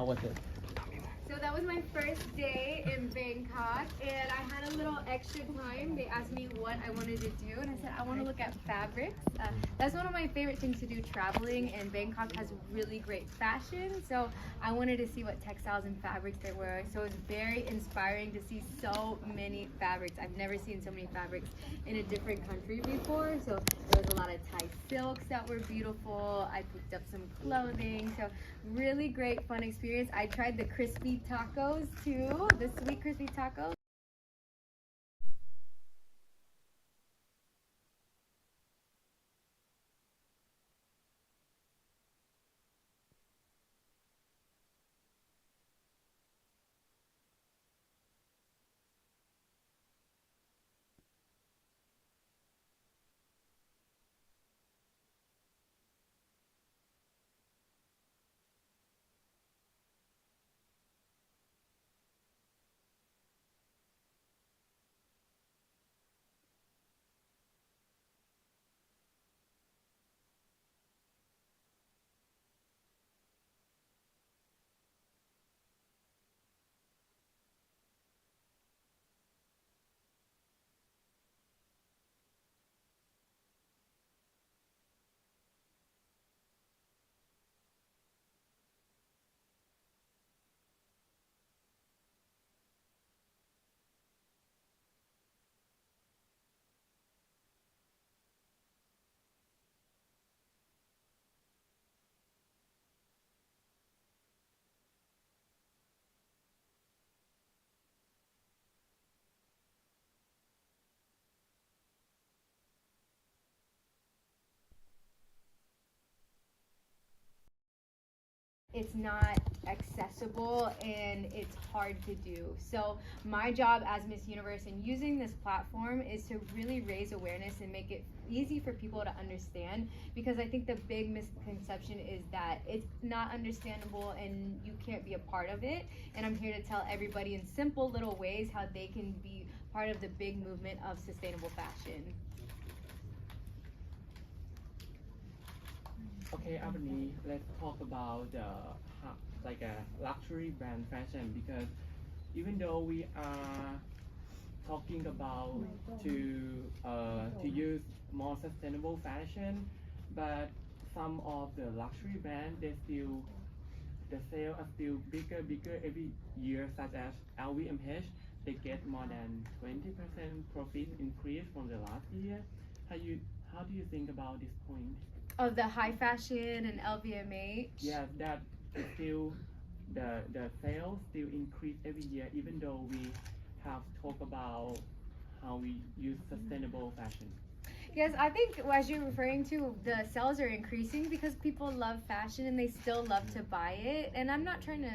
how was it? So that was my first day in Bangkok, and I had a little extra time. They asked me what I wanted to do, and I said I want to look at fabrics. That's one of my favorite things to do traveling, and Bangkok has really great fashion. So I wanted to see what textiles and fabrics there were. So it was very inspiring to see so many fabrics. I've never seen so many fabrics in a different country before. So there was a lot of Thai silks that were beautiful. I picked up some clothing. So really great, fun experience. I tried the crispy tacos too, the sweet crispy tacos. It's not accessible and it's hard to do. So my job as Miss Universe and using this platform is to really raise awareness and make it easy for people to understand, because I think the big misconception is that it's not understandable and you can't be a part of it. And I'm here to tell everybody in simple little ways how they can be part of the big movement of sustainable fashion. Okay, Abani, let's talk about like a luxury brand fashion, because even though we are talking about to use more sustainable fashion, but some of the luxury brands the sale are still bigger every year, such as LVMH. They get more than 20% profit increase from the last year. How do you think about this point? Of the high fashion and LVMH. Yeah, that is still the sales still increase every year, even though we have talked about how we use sustainable fashion. Yes, I think as you're referring to, the sales are increasing because people love fashion and they still love to buy it. And I'm not trying to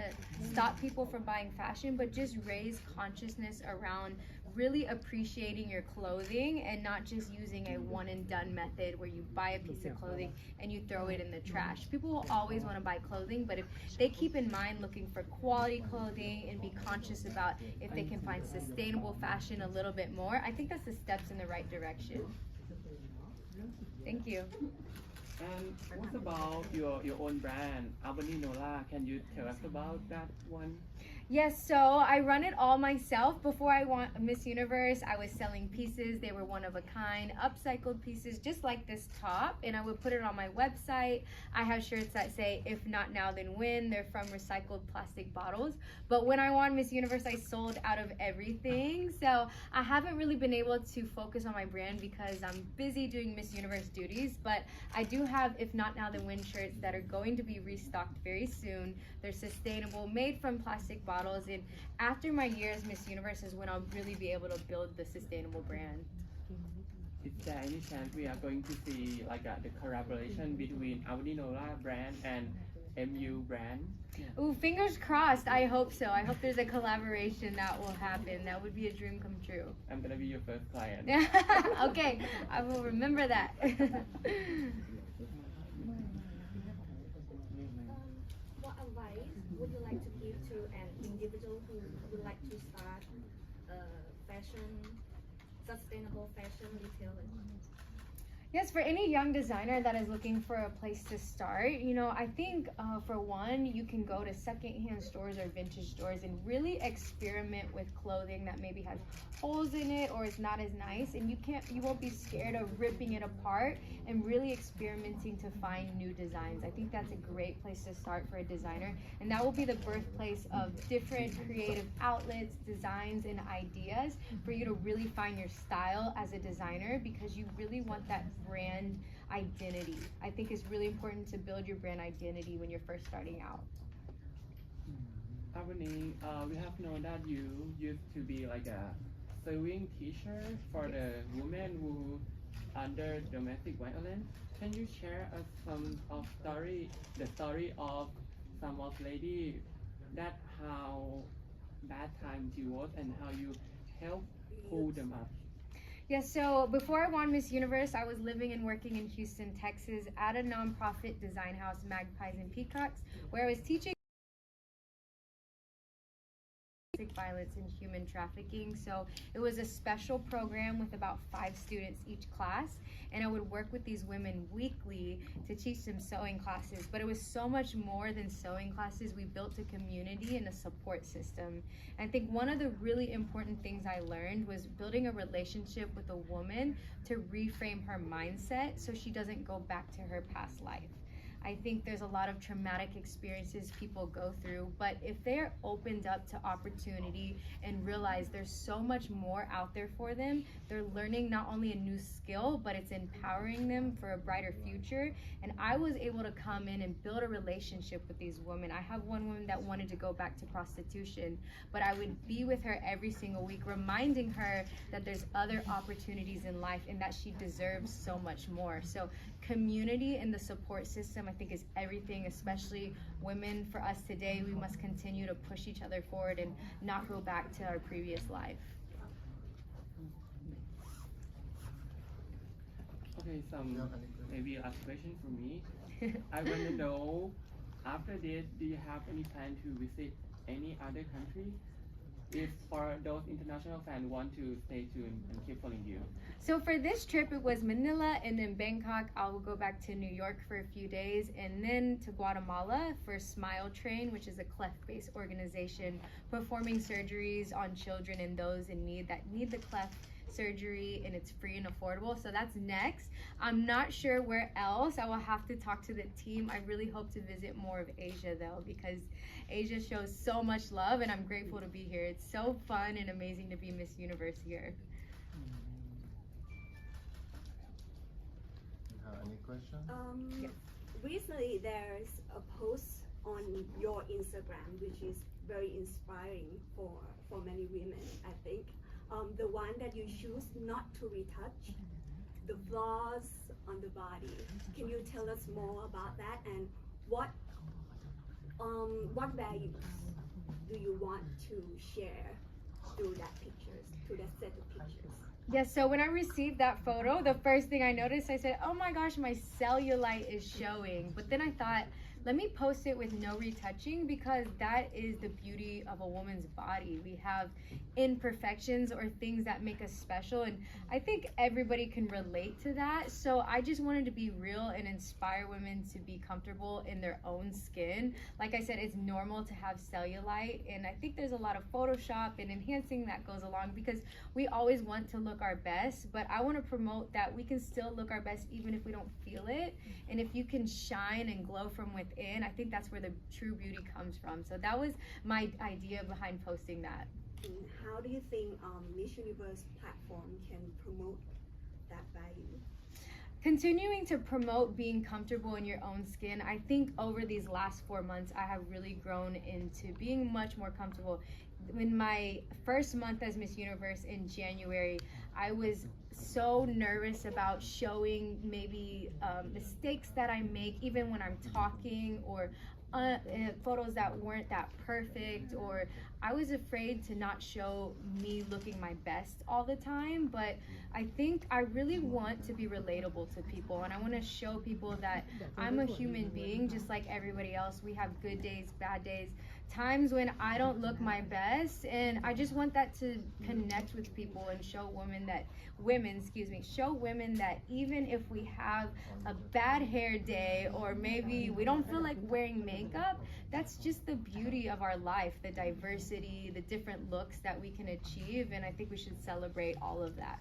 stop people from buying fashion, but just raise consciousness around really appreciating your clothing and not just using a one and done method where you buy a piece of clothing and you throw it in the trash. People will always want to buy clothing, but if they keep in mind looking for quality clothing and be conscious about if they can find sustainable fashion a little bit more, I think that's the steps in the right direction. Thank you. And what about your own brand, Albany Nola? Can you tell us about that one? Yes, so I run it all myself. Before I won Miss Universe, I was selling pieces. They were one of a kind, upcycled pieces, just like this top, and I would put it on my website. I have shirts that say, "If not now, then when." They're from recycled plastic bottles. But when I won Miss Universe, I sold out of everything. So I haven't really been able to focus on my brand because I'm busy doing Miss Universe duties, but I do have "If not now, then when" shirts that are going to be restocked very soon. They're sustainable, made from plastic bottles. And after my year as Miss Universe is when I'll really be able to build the sustainable brand. Is there any chance we are going to see like the collaboration between Audinola brand and MU brand? Ooh, fingers crossed. I hope so. I hope there's a collaboration that will happen. That would be a dream come true. I'm gonna be your first client. Okay, I will remember that. What advice would you like to give to an individual who would like to start sustainable fashion retailing? Yes, for any young designer that is looking for a place to start, I think for one, you can go to secondhand stores or vintage stores and really experiment with clothing that maybe has holes in it or is not as nice, and you won't be scared of ripping it apart and really experimenting to find new designs. I think that's a great place to start for a designer, and that will be the birthplace of different creative outlets, designs, and ideas for you to really find your style as a designer, because you really want that brand identity. I think it's really important to build your brand identity when you're first starting out. Happening, we have known that you used to be like a sewing teacher for the women who under domestic violence. Can you share us the story of some of lady that how bad times you was and how you help pull them up? Yeah, so before I won Miss Universe, I was living and working in Houston, Texas at a nonprofit design house, Magpies and Peacocks, where I was teaching violence and human trafficking. So it was a special program with about 5 students each class, and I would work with these women weekly to teach them sewing classes. But it was so much more than sewing classes. We built a community and a support system. And I think one of the really important things I learned was building a relationship with a woman to reframe her mindset so she doesn't go back to her past life. I think there's a lot of traumatic experiences people go through, but if they're opened up to opportunity and realize there's so much more out there for them, they're learning not only a new skill, but it's empowering them for a brighter future. And I was able to come in and build a relationship with these women. I have one woman that wanted to go back to prostitution, but I would be with her every single week, reminding her that there's other opportunities in life and that she deserves so much more. So community and the support system, I think, is everything, especially women. For us today, we must continue to push each other forward and not go back to our previous life. Okay, maybe last question for me. I want to know, after this, do you have any plan to visit any other country? If for those international fans want to stay tuned and keep following you. So for this trip, it was Manila and then Bangkok. I will go back to New York for a few days and then to Guatemala for Smile Train, which is a cleft-based organization performing surgeries on children and those in need that need the cleft surgery, and it's free and affordable. So that's next. I'm not sure where else. I will have to talk to the team. I really hope to visit more of Asia though, because Asia shows so much love and I'm grateful to be here. It's so fun and amazing to be Miss Universe here. Any question? Yes. Recently there's a post on your Instagram which is very inspiring for many women, I think. The one that you choose not to retouch the flaws on the body. Can you tell us more about that, and what values do you want to share through that set of pictures? Yes, so when I received that photo, the first thing I noticed, I said, oh my gosh, my cellulite is showing. But then I thought, let me post it with no retouching, because that is the beauty of a woman's body. We have imperfections or things that make us special, and I think everybody can relate to that. So I just wanted to be real and inspire women to be comfortable in their own skin. Like I said, it's normal to have cellulite, and I think there's a lot of Photoshop and enhancing that goes along, because we always want to look our best, but I want to promote that we can still look our best even if we don't feel it. And if you can shine and glow from within, I think that's where the true beauty comes from. So that was my idea behind posting that. How do you think Miss Universe platform can promote that value? Continuing to promote being comfortable in your own skin. I think over these last 4 months, I have really grown into being much more comfortable. In my first month as Miss Universe in January, I was so nervous about showing maybe mistakes that I make, even when I'm talking, or photos that weren't that perfect, or I was afraid to not show me looking my best all the time. But I think I really want to be relatable to people, and I want to show people that I'm a human being just like everybody else. We have good days, bad days. times when I don't look my best, and I just want that to connect with people and show women that even if we have a bad hair day or maybe we don't feel like wearing makeup, that's just the beauty of our life, the diversity, the different looks that we can achieve, and I think we should celebrate all of that.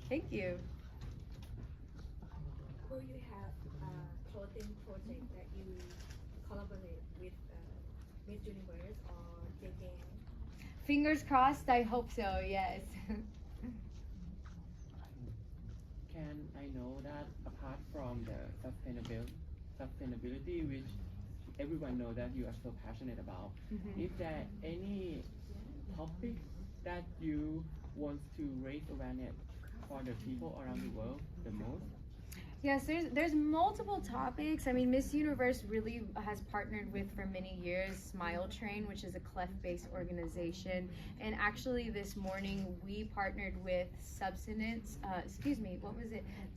Thank you. Will you have a clothing project that you collaborate with Miss Universe or JJ? Fingers crossed, I hope so, yes. Can I know that apart from the sustainability, which everyone know that you are so passionate about, is there any topic that you want to raise awareness for the people around the world the most? Yes, there's multiple topics. I mean, Miss Universe really has partnered with for many years Smile Train, which is a cleft-based organization. And actually this morning we partnered with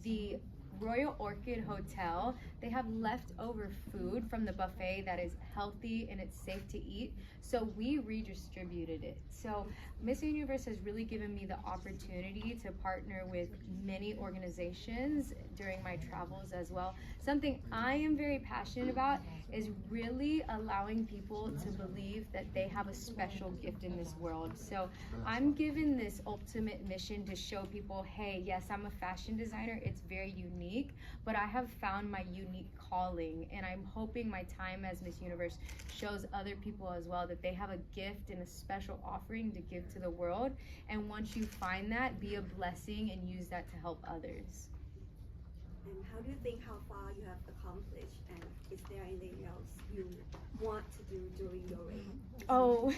the Royal Orchid Hotel. They have leftover food from the buffet that is healthy and it's safe to eat. So we redistributed it. So Miss Universe has really given me the opportunity to partner with many organizations during my travels as well. Something I am very passionate about is really allowing people to believe that they have a special gift in this world. So I'm given this ultimate mission to show people, hey, yes, I'm a fashion designer. It's very unique, but I have found my unique calling, and I'm hoping my time as Miss Universe shows other people as well that they have a gift and a special offering to give to the world. And once you find that, be a blessing and use that to help others. And how do you think how far you have accomplished, and is there anything else you want to do during your reign? Oh,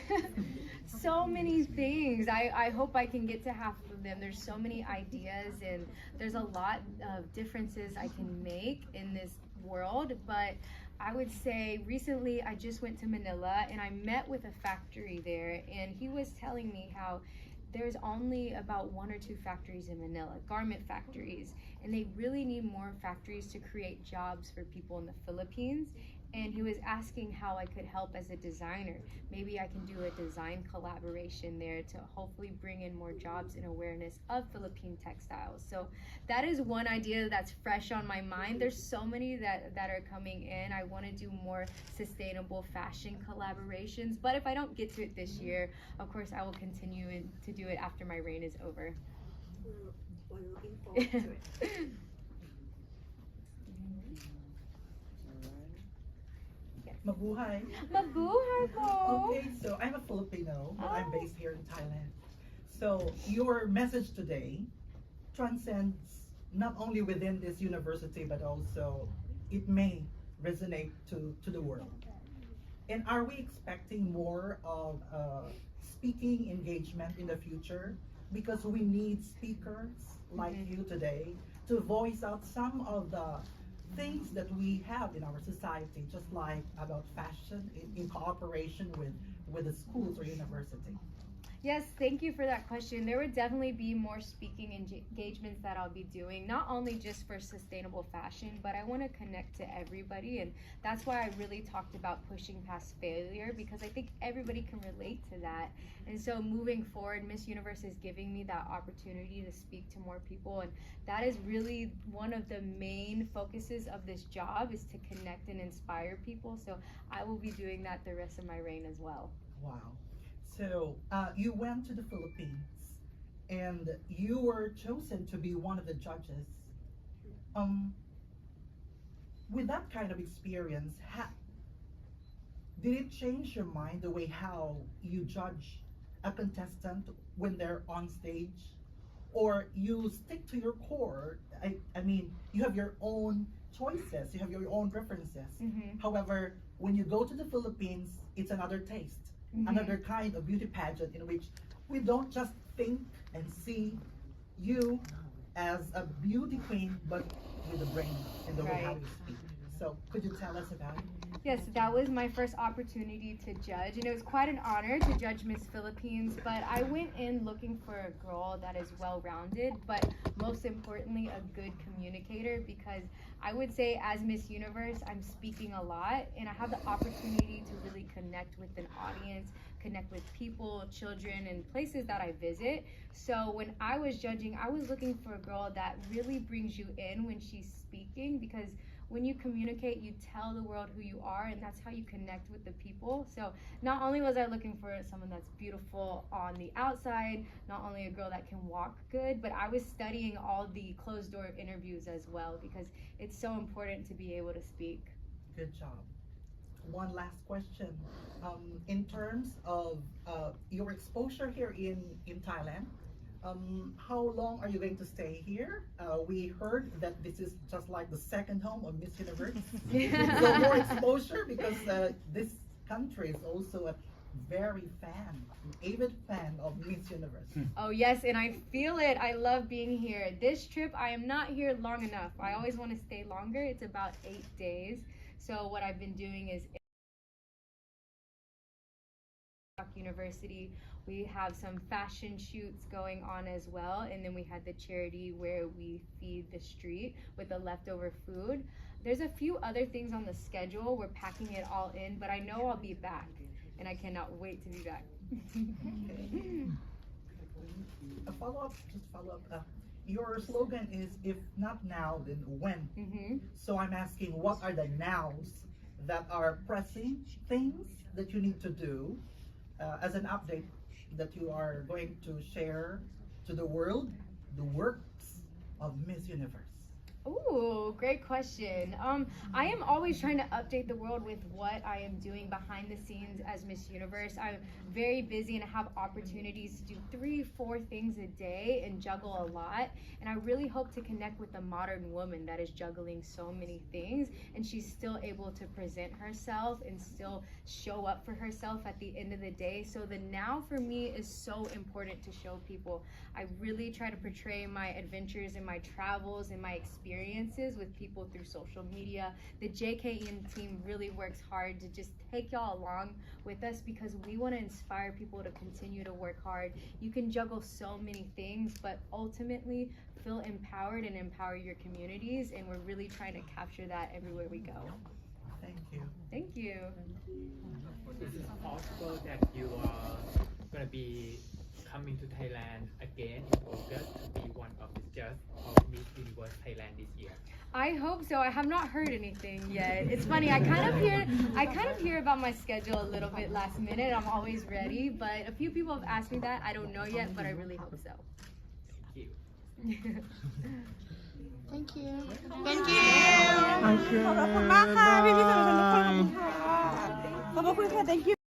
so many things. I hope I can get to half of them. There's so many ideas and there's a lot of differences I can make in this world, but I would say recently I just went to Manila and I met with a factory there, and he was telling me how there's only about 1 or 2 factories in Manila, garment factories, and they really need more factories to create jobs for people in the Philippines. And he was asking how I could help as a designer. Maybe I can do a design collaboration there to hopefully bring in more jobs and awareness of Philippine textiles. So that is one idea that's fresh on my mind. There's so many that are coming in. I want to do more sustainable fashion collaborations, but if I don't get to it this year, of course I will continue to do it after my reign is over. We're looking forward to it. Mabuhay. Mabuhay po! Okay, so I'm a Filipino, but I'm based here in Thailand. So your message today transcends not only within this university, but also it may resonate to the world. And are we expecting more of speaking engagement in the future? Because we need speakers like you today to voice out some of the things that we have in our society, just like about fashion in cooperation with the schools or university. Yes, thank you for that question. There would definitely be more speaking engagements that I'll be doing, not only just for sustainable fashion, but I want to connect to everybody. And that's why I really talked about pushing past failure, because I think everybody can relate to that. And so moving forward, Miss Universe is giving me that opportunity to speak to more people. And that is really one of the main focuses of this job, is to connect and inspire people. So I will be doing that the rest of my reign as well. Wow. So you went to the Philippines and you were chosen to be one of the judges. With that kind of experience, did it change your mind the way how you judge a contestant when they're on stage? Or you stick to your core? I mean, you have your own choices, you have your own preferences. However, when you go to the Philippines, it's another taste. Another kind of beauty pageant in which we don't just think and see you as a beauty queen, but with the brain and the way how you speak. So could you tell us about it? Yes, that was my first opportunity to judge, and it was quite an honor to judge Miss Philippines. But I went in looking for a girl that is well-rounded, but most importantly, a good communicator, because I would say as Miss Universe, I'm speaking a lot, and I have the opportunity to really connect with an audience, connect with people, children, and places that I visit. So when I was judging, I was looking for a girl that really brings you in when she's speaking, because when you communicate, you tell the world who you are, and that's how you connect with the people. So not only was I looking for someone that's beautiful on the outside, not only a girl that can walk good, but I was studying all the closed door interviews as well, because it's so important to be able to speak. Good job. One last question. In terms of your exposure here in Thailand, how long are you going to stay here? We heard that this is just like the second home of Miss Universe. So more exposure, because this country is also a very avid fan of Miss Universe. Oh yes, and I feel it. I love being here. This trip, I am not here long enough. I always want to stay longer. It's about 8 days. So what I've been doing is University, we have some fashion shoots going on as well, and then we had the charity where we feed the street with the leftover food. There's a few other things on the schedule. We're packing it all in, but I know I'll be back, and I cannot wait to be back. A follow-up. Your slogan is, if not now, then when? So I'm asking, what are the nows that are pressing things that you need to do as an update that you are going to share to the world, the works of Miss Universe? Ooh, great question. I am always trying to update the world with what I am doing behind the scenes as Miss Universe. I'm very busy and I have opportunities to do 3-4 things a day and juggle a lot. And I really hope to connect with a modern woman that is juggling so many things, and she's still able to present herself and still show up for herself at the end of the day. So the now for me is so important to show people. I really try to portray my adventures and my travels and my experiences with people through social media. The JKN team really works hard to just take y'all along with us, because we want to inspire people to continue to work hard. You can juggle so many things, but ultimately feel empowered and empower your communities, and we're really trying to capture that everywhere we go. Thank you. Thank you. Is it possible that you are going to be coming to Thailand again in August to be one of the judges of Miss Universe Thailand this year? I hope so. I have not heard anything yet. It's funny. I kind of hear about my schedule a little bit last minute. I'm always ready, but a few people have asked me that. I don't know yet, but I really hope so. Thank you. Thank you. Thank you ขอบคุณมากค่ะพี่ๆสื่อมวลชนทุกคนขอบคุณค่ะขอบคุณค่ะ thank you